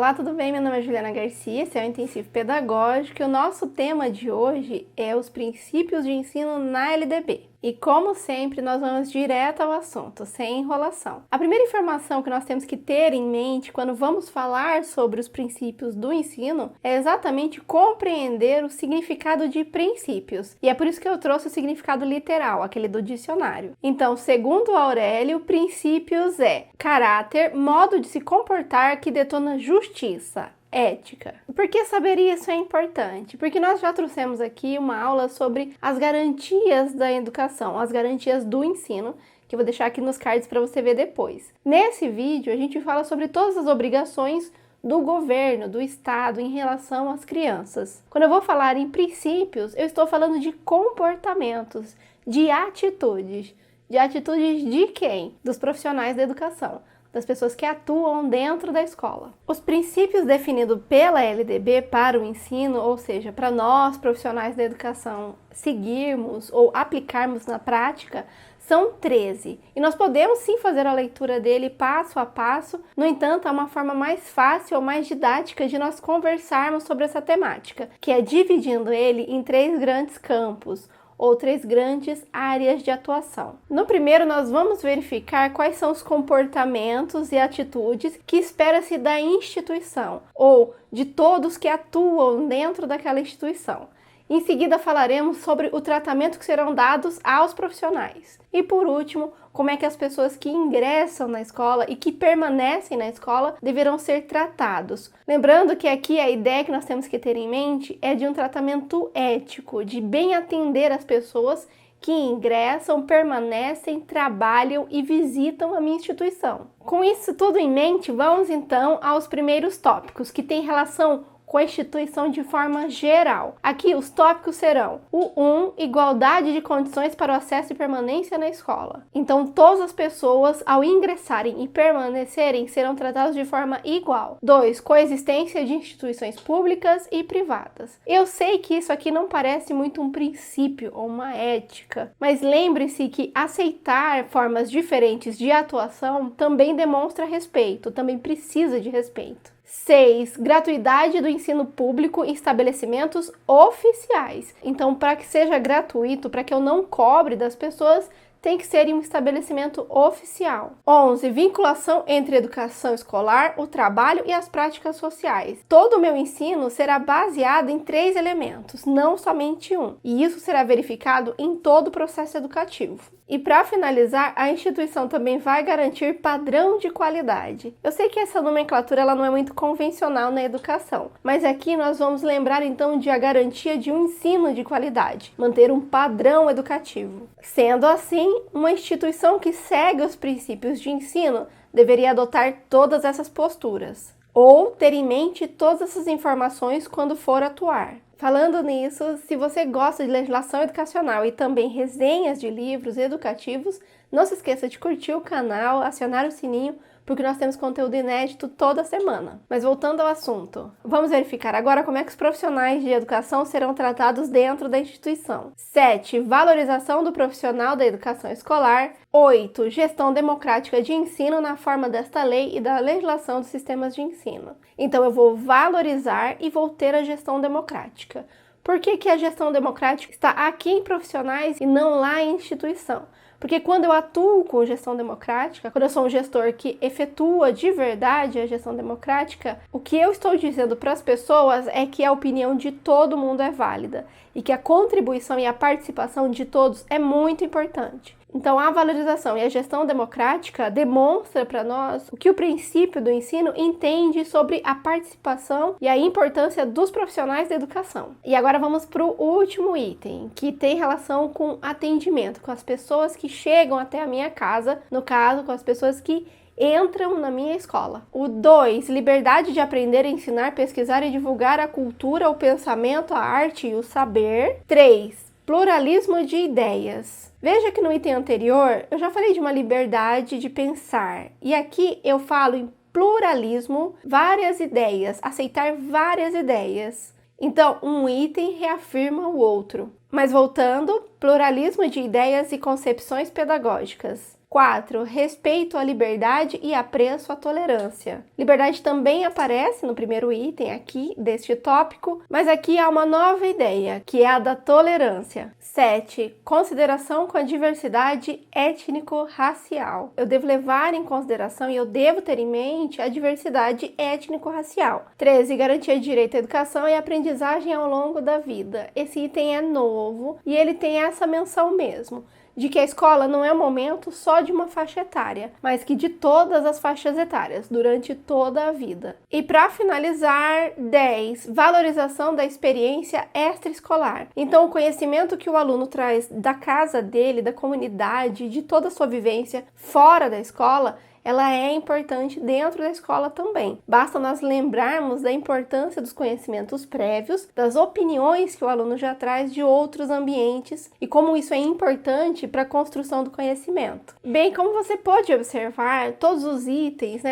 Olá, tudo bem? Meu nome é Juliana Garcia, esse é o Intensivo Pedagógico e o nosso tema de hoje é os princípios de ensino na LDB. E como sempre, nós vamos direto ao assunto, sem enrolação. A primeira informação que nós temos que ter em mente quando vamos falar sobre os princípios do ensino é exatamente compreender o significado de princípios. E é por isso que eu trouxe o significado literal, aquele do dicionário. Então, segundo Aurélio, princípios é caráter, modo de se comportar que detona justiça, ética. Por que saber isso é importante? Porque nós já trouxemos aqui uma aula sobre as garantias da educação, as garantias do ensino, que eu vou deixar aqui nos cards para você ver depois. Nesse vídeo, a gente fala sobre todas as obrigações do governo, do Estado, em relação às crianças. Quando eu vou falar em princípios, eu estou falando de comportamentos, de atitudes. De atitudes de quem? Dos profissionais da educação, das pessoas que atuam dentro da escola. Os princípios definidos pela LDB para o ensino, ou seja, para nós profissionais da educação seguirmos ou aplicarmos na prática, são 13. E nós podemos sim fazer a leitura dele passo a passo, no entanto, há uma forma mais fácil ou mais didática de nós conversarmos sobre essa temática, que é dividindo ele em 3 grandes campos, ou 3 grandes áreas de atuação. No primeiro, nós vamos verificar quais são os comportamentos e atitudes que espera-se da instituição, ou de todos que atuam dentro daquela instituição. Em seguida, falaremos sobre o tratamento que serão dados aos profissionais. E por último, como é que as pessoas que ingressam na escola e que permanecem na escola deverão ser tratados. Lembrando que aqui a ideia que nós temos que ter em mente é de um tratamento ético, de bem atender as pessoas que ingressam, permanecem, trabalham e visitam a minha instituição. Com isso tudo em mente, vamos então aos primeiros tópicos que têm relação com a instituição de forma geral. Aqui os tópicos serão o 1, igualdade de condições para o acesso e permanência na escola. Então, todas as pessoas, ao ingressarem e permanecerem, serão tratadas de forma igual. 2, coexistência de instituições públicas e privadas. Eu sei que isso aqui não parece muito um princípio ou uma ética, mas lembre-se que aceitar formas diferentes de atuação também demonstra respeito, também precisa de respeito. 6. Gratuidade do ensino público em estabelecimentos oficiais. Então, para que seja gratuito, para que eu não cobre das pessoas, tem que ser em um estabelecimento oficial. 11. Vinculação entre a educação escolar, o trabalho e as práticas sociais. Todo o meu ensino será baseado em 3 elementos, não somente um. E isso será verificado em todo o processo educativo. E para finalizar, a instituição também vai garantir padrão de qualidade. Eu sei que essa nomenclatura ela não é muito convencional na educação, mas aqui nós vamos lembrar então de a garantia de um ensino de qualidade, manter um padrão educativo. Sendo assim, uma instituição que segue os princípios de ensino deveria adotar todas essas posturas, ou ter em mente todas essas informações quando for atuar. Falando nisso, se você gosta de legislação educacional e também resenhas de livros educativos, não se esqueça de curtir o canal, acionar o sininho, porque nós temos conteúdo inédito toda semana. Mas voltando ao assunto, vamos verificar agora como é que os profissionais de educação serão tratados dentro da instituição. 7. Valorização do profissional da educação escolar. 8. Gestão democrática de ensino na forma desta lei e da legislação dos sistemas de ensino. Então eu vou valorizar e vou ter a gestão democrática. Por que a gestão democrática está aqui em profissionais e não lá em instituição? Porque quando eu atuo com gestão democrática, quando eu sou um gestor que efetua de verdade a gestão democrática, o que eu estou dizendo para as pessoas é que a opinião de todo mundo é válida e que a contribuição e a participação de todos é muito importante. Então, a valorização e a gestão democrática demonstra para nós o que o princípio do ensino entende sobre a participação e a importância dos profissionais da educação. E agora vamos para o último item, que tem relação com atendimento, com as pessoas que chegam até a minha casa, no caso, com as pessoas que entram na minha escola. O 2, liberdade de aprender, ensinar, pesquisar e divulgar a cultura, o pensamento, a arte e o saber. 3, pluralismo de ideias. Veja que no item anterior eu já falei de uma liberdade de pensar e aqui eu falo em pluralismo, várias ideias, aceitar várias ideias. Então, um item reafirma o outro. Mas voltando, pluralismo de ideias e concepções pedagógicas. 4. Respeito à liberdade e apreço à tolerância. Liberdade também aparece no primeiro item aqui deste tópico, mas aqui há uma nova ideia, que é a da tolerância. 7. Consideração com a diversidade étnico-racial. Eu devo levar em consideração e eu devo ter em mente a diversidade étnico-racial. 13. Garantia de direito à educação e aprendizagem ao longo da vida. Esse item é novo e ele tem essa menção mesmo, de que a escola não é um momento só de uma faixa etária, mas que de todas as faixas etárias, durante toda a vida. E para finalizar, 10. Valorização da experiência extraescolar. Então, o conhecimento que o aluno traz da casa dele, da comunidade, de toda a sua vivência fora da escola, ela é importante dentro da escola também. Basta nós lembrarmos da importância dos conhecimentos prévios, das opiniões que o aluno já traz de outros ambientes e como isso é importante para a construção do conhecimento. Bem, como você pode observar, todos os itens,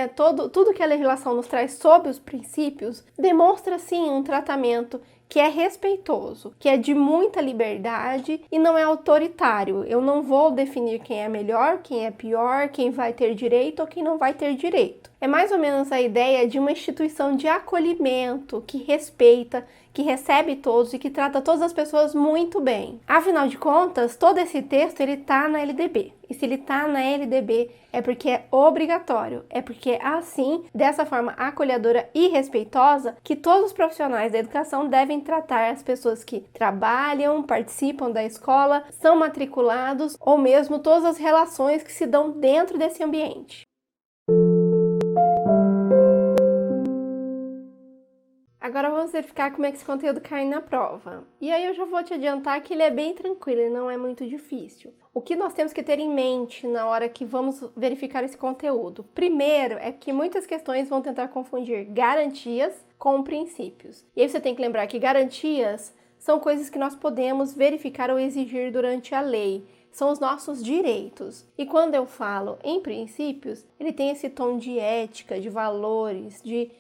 tudo que a legislação nos traz sobre os princípios, demonstra sim um tratamento que é respeitoso, que é de muita liberdade e não é autoritário. Eu não vou definir quem é melhor, quem é pior, quem vai ter direito ou quem não vai ter direito. É mais ou menos a ideia de uma instituição de acolhimento que respeita, que recebe todos e que trata todas as pessoas muito bem. Afinal de contas, todo esse texto ele está na LDB. E se ele está na LDB é porque é obrigatório, é porque é assim, dessa forma acolhedora e respeitosa, que todos os profissionais da educação devem tratar as pessoas que trabalham, participam da escola, são matriculados ou mesmo todas as relações que se dão dentro desse ambiente. Agora vamos verificar como é que esse conteúdo cai na prova. E aí eu já vou te adiantar que ele é bem tranquilo, ele não é muito difícil. O que nós temos que ter em mente na hora que vamos verificar esse conteúdo? Primeiro é que muitas questões vão tentar confundir garantias com princípios. E aí você tem que lembrar que garantias são coisas que nós podemos verificar ou exigir durante a lei. São os nossos direitos. E quando eu falo em princípios, ele tem esse tom de ética, de valores, de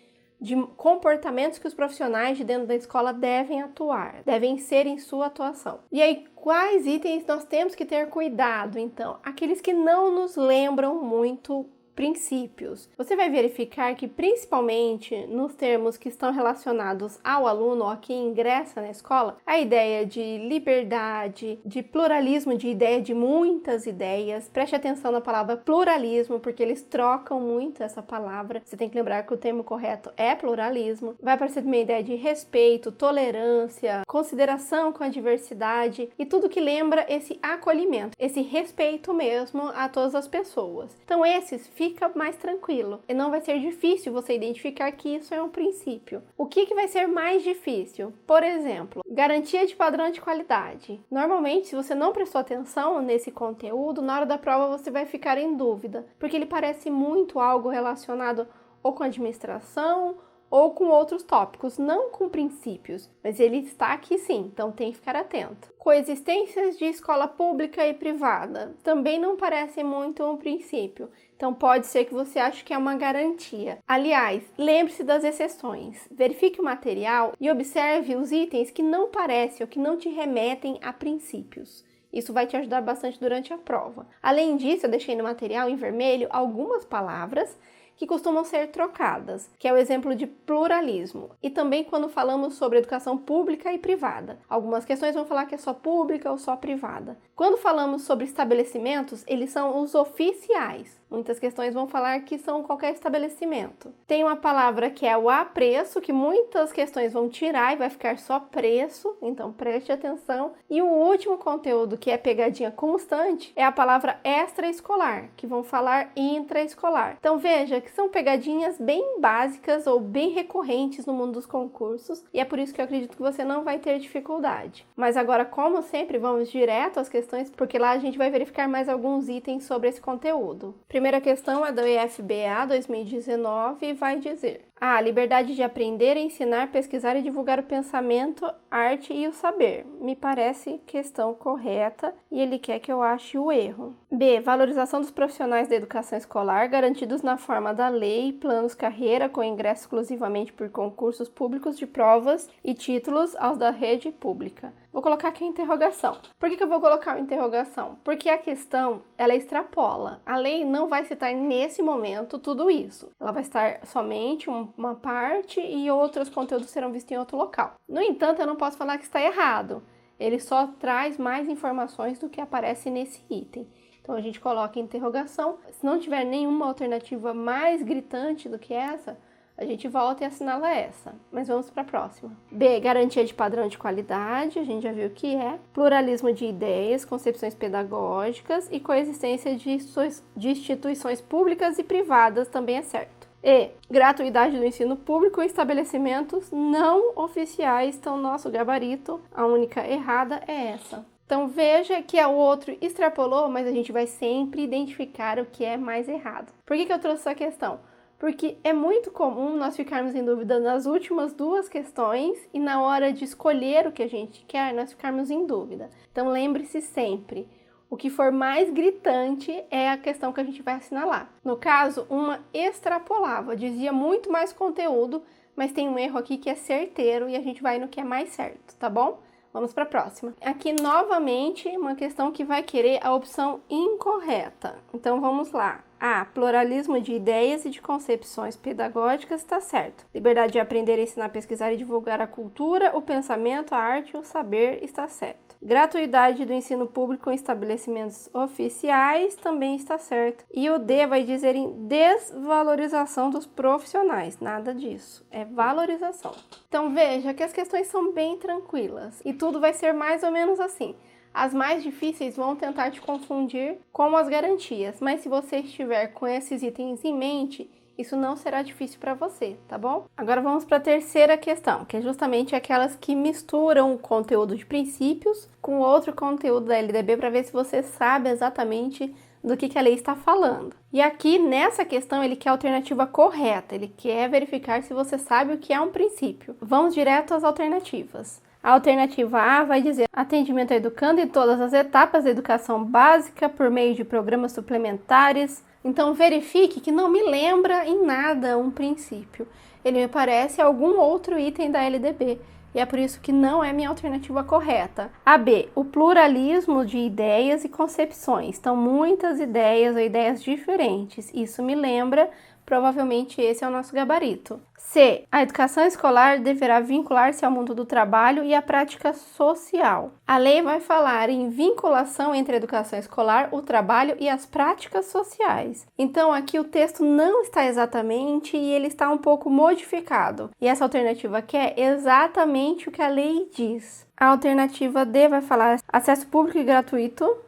comportamentos que os profissionais de dentro da escola devem atuar, devem ser em sua atuação. E aí, quais itens nós temos que ter cuidado, então? Aqueles que não nos lembram muito princípios. Você vai verificar que, principalmente nos termos que estão relacionados ao aluno ou a quem ingressa na escola, a ideia de liberdade, de pluralismo de ideia, de muitas ideias. Preste atenção na palavra pluralismo, porque eles trocam muito essa palavra. Você tem que lembrar que o termo correto é pluralismo. Vai aparecer também a ideia de respeito, tolerância, consideração com a diversidade e tudo que lembra esse acolhimento, esse respeito mesmo a todas as pessoas. Então, esses fica mais tranquilo. E não vai ser difícil você identificar que isso é um princípio. O que vai ser mais difícil? Por exemplo, garantia de padrão de qualidade. Normalmente, se você não prestou atenção nesse conteúdo, na hora da prova você vai ficar em dúvida, porque ele parece muito algo relacionado ou com administração ou com outros tópicos, não com princípios, mas ele está aqui sim, então tem que ficar atento. Coexistências de escola pública e privada também não parece muito um princípio, então pode ser que você ache que é uma garantia. Aliás, lembre-se das exceções, verifique o material e observe os itens que não parecem ou que não te remetem a princípios. Isso vai te ajudar bastante durante a prova. Além disso, eu deixei no material em vermelho algumas palavras que costumam ser trocadas, que é o exemplo de pluralismo. E também quando falamos sobre educação pública e privada. Algumas questões vão falar que é só pública ou só privada. Quando falamos sobre estabelecimentos, eles são os oficiais. Muitas questões vão falar que são qualquer estabelecimento. Tem uma palavra que é o apreço, que muitas questões vão tirar e vai ficar só preço, então preste atenção. E o último conteúdo, que é pegadinha constante, é a palavra extraescolar, que vão falar intraescolar. Então veja que são pegadinhas bem básicas ou bem recorrentes no mundo dos concursos, e é por isso que eu acredito que você não vai ter dificuldade. Mas agora, como sempre, vamos direto às questões, porque lá a gente vai verificar mais alguns itens sobre esse conteúdo. Primeira questão é do IFBA 2019 e vai dizer: a liberdade de aprender, ensinar, pesquisar e divulgar o pensamento, arte e o saber. Me parece questão correta e ele quer que eu ache o erro. B. Valorização dos profissionais da educação escolar garantidos na forma da lei, planos carreira com ingresso exclusivamente por concursos públicos de provas e títulos aos da rede pública. Vou colocar aqui a interrogação. Por que eu vou colocar a interrogação? Porque a questão, ela extrapola. A lei não vai citar nesse momento tudo isso. Ela vai citar somente uma parte e outros conteúdos serão vistos em outro local. No entanto, eu não posso falar que está errado. Ele só traz mais informações do que aparece nesse item. Então, a gente coloca interrogação. Se não tiver nenhuma alternativa mais gritante do que essa, a gente volta e assinala essa, mas vamos para a próxima. B, garantia de padrão de qualidade, a gente já viu o que é. Pluralismo de ideias, concepções pedagógicas e coexistência de instituições públicas e privadas também é certo. E, gratuidade do ensino público em estabelecimentos não oficiais, então nosso gabarito, a única errada é essa. Então veja que o outro extrapolou, mas a gente vai sempre identificar o que é mais errado. Por que eu trouxe essa questão? Porque é muito comum nós ficarmos em dúvida nas últimas duas questões e na hora de escolher o que a gente quer, nós ficarmos em dúvida. Então lembre-se sempre, o que for mais gritante é a questão que a gente vai assinalar. No caso, uma extrapolava, dizia muito mais conteúdo, mas tem um erro aqui que é certeiro e a gente vai no que é mais certo, tá bom? Vamos para a próxima. Aqui, novamente, uma questão que vai querer a opção incorreta. Então, vamos lá. A, pluralismo de ideias e de concepções pedagógicas está certo. Liberdade de aprender, ensinar, pesquisar e divulgar a cultura, o pensamento, a arte e o saber está certo. Gratuidade do ensino público em estabelecimentos oficiais também está certo. E o D vai dizer em desvalorização dos profissionais. Nada disso. É valorização. Então veja que as questões são bem tranquilas. E tudo vai ser mais ou menos assim. As mais difíceis vão tentar te confundir com as garantias. Mas se você estiver com esses itens em mente, isso não será difícil para você, tá bom? Agora vamos para a terceira questão, que é justamente aquelas que misturam o conteúdo de princípios com outro conteúdo da LDB para ver se você sabe exatamente do que a lei está falando. E aqui, nessa questão, ele quer a alternativa correta, ele quer verificar se você sabe o que é um princípio. Vamos direto às alternativas. A alternativa A vai dizer atendimento ao educando em todas as etapas da educação básica por meio de programas suplementares. Então verifique que não me lembra em nada um princípio. Ele me parece algum outro item da LDB. E é por isso que não é minha alternativa correta. A B, o pluralismo de ideias e concepções. Então, muitas ideias ou ideias diferentes. Isso me lembra, provavelmente esse é o nosso gabarito. C, a educação escolar deverá vincular-se ao mundo do trabalho e à prática social. A lei vai falar em vinculação entre a educação escolar, o trabalho e as práticas sociais. Então, aqui o texto não está exatamente e ele está um pouco modificado. E essa alternativa aqui é exatamente o que a lei diz. A alternativa D vai falar acesso público e gratuito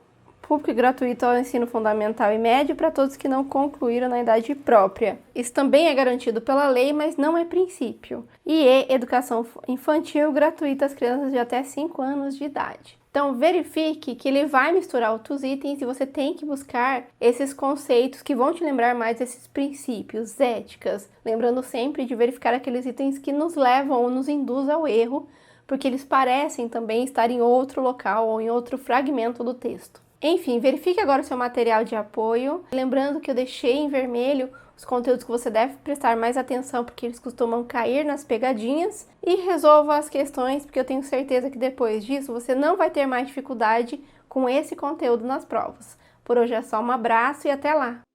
ao ensino fundamental e médio para todos que não concluíram na idade própria. Isso também é garantido pela lei, mas não é princípio. E educação infantil gratuita às crianças de até 5 anos de idade. Então, verifique que ele vai misturar outros itens e você tem que buscar esses conceitos que vão te lembrar mais desses princípios, éticas. Lembrando sempre de verificar aqueles itens que nos levam ou nos induzem ao erro, porque eles parecem também estar em outro local ou em outro fragmento do texto. Enfim, verifique agora o seu material de apoio. Lembrando que eu deixei em vermelho os conteúdos que você deve prestar mais atenção, porque eles costumam cair nas pegadinhas. E resolva as questões, porque eu tenho certeza que depois disso você não vai ter mais dificuldade com esse conteúdo nas provas. Por hoje é só um abraço e até lá!